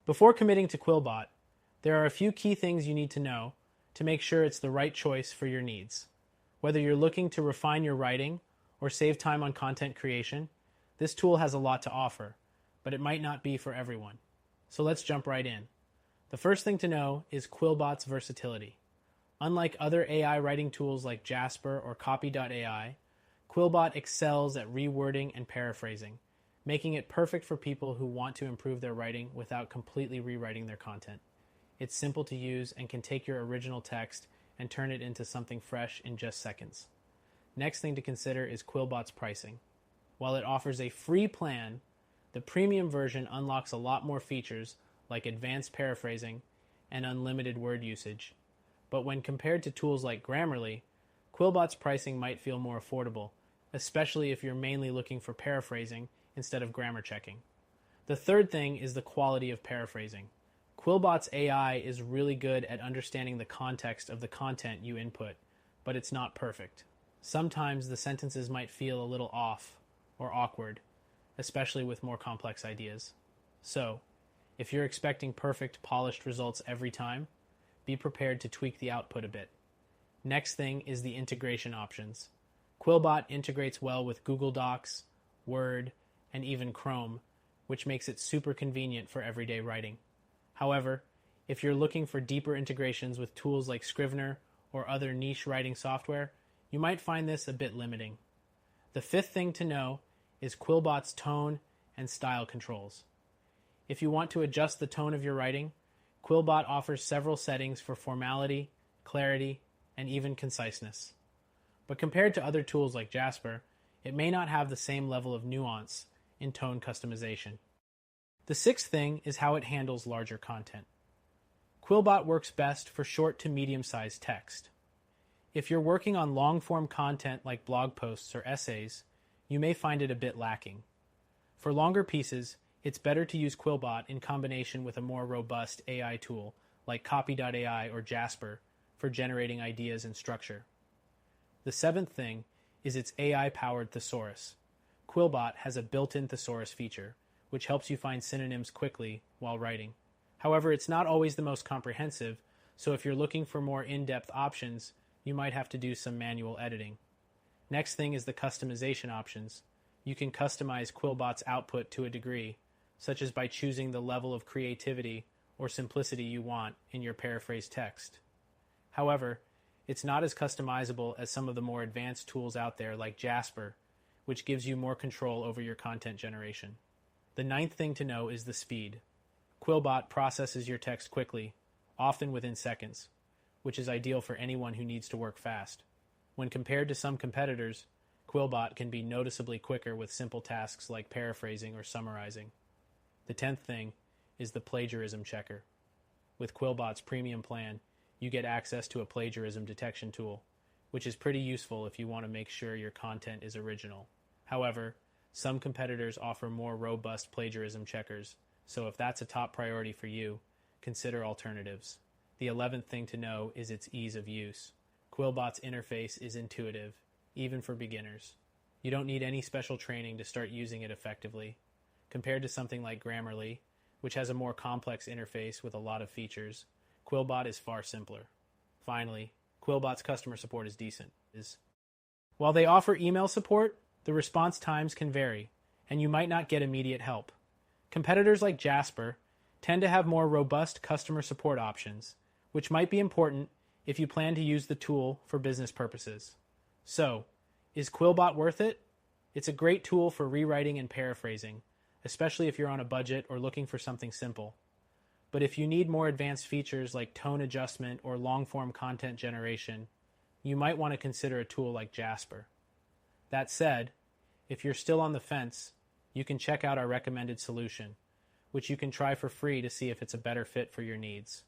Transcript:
Before committing to QuillBot, there are a few key things you need to know to make sure it's the right choice for your needs. Whether you're looking to refine your writing or save time on content creation, this tool has a lot to offer, but it might not be for everyone. So let's jump right in. The first thing to know is QuillBot's versatility. Unlike other AI writing tools like Jasper or Copy.ai, QuillBot excels at rewording and paraphrasing, making it perfect for people who want to improve their writing without completely rewriting their content. It's simple to use and can take your original text and turn it into something fresh in just seconds. Next thing to consider is QuillBot's pricing. While it offers a free plan, the premium version unlocks a lot more features like advanced paraphrasing and unlimited word usage. But when compared to tools like Grammarly, QuillBot's pricing might feel more affordable, especially if you're mainly looking for paraphrasing instead of grammar checking. The third thing is the quality of paraphrasing. QuillBot's AI is really good at understanding the context of the content you input, but it's not perfect. Sometimes the sentences might feel a little off or awkward, especially with more complex ideas. So, if you're expecting perfect, polished results every time, be prepared to tweak the output a bit. Next thing is the integration options. QuillBot integrates well with Google Docs, Word, and even Chrome, which makes it super convenient for everyday writing. However, if you're looking for deeper integrations with tools like Scrivener or other niche writing software, you might find this a bit limiting. The fifth thing to know is QuillBot's tone and style controls. If you want to adjust the tone of your writing, QuillBot offers several settings for formality, clarity, and even conciseness. But compared to other tools like Jasper, it may not have the same level of nuance in tone customization. The sixth thing is how it handles larger content. QuillBot works best for short to medium-sized text. If you're working on long-form content like blog posts or essays, you may find it a bit lacking. For longer pieces, it's better to use QuillBot in combination with a more robust AI tool like Copy.ai or Jasper for generating ideas and structure. The seventh thing is its AI-powered thesaurus. QuillBot has a built-in thesaurus feature, which helps you find synonyms quickly while writing. However, it's not always the most comprehensive, so if you're looking for more in-depth options, you might have to do some manual editing. Next thing is the customization options. You can customize QuillBot's output to a degree, such as by choosing the level of creativity or simplicity you want in your paraphrased text. However, it's not as customizable as some of the more advanced tools out there like Jasper, which gives you more control over your content generation. The ninth thing to know is the speed. QuillBot processes your text quickly, often within seconds, which is ideal for anyone who needs to work fast. When compared to some competitors, QuillBot can be noticeably quicker with simple tasks like paraphrasing or summarizing. The 10th thing is the plagiarism checker. With QuillBot's premium plan, you get access to a plagiarism detection tool, which is pretty useful if you want to make sure your content is original. However, some competitors offer more robust plagiarism checkers, so if that's a top priority for you, consider alternatives. The 11th thing to know is its ease of use. QuillBot's interface is intuitive, even for beginners. You don't need any special training to start using it effectively. Compared to something like Grammarly, which has a more complex interface with a lot of features, QuillBot is far simpler. Finally, QuillBot's customer support is decent. While they offer email support, the response times can vary, and you might not get immediate help. Competitors like Jasper tend to have more robust customer support options, which might be important if you plan to use the tool for business purposes. So, is QuillBot worth it? It's a great tool for rewriting and paraphrasing, especially if you're on a budget or looking for something simple. But if you need more advanced features like tone adjustment or long-form content generation, you might want to consider a tool like Jasper. That said, if you're still on the fence, you can check out our recommended solution, which you can try for free to see if it's a better fit for your needs.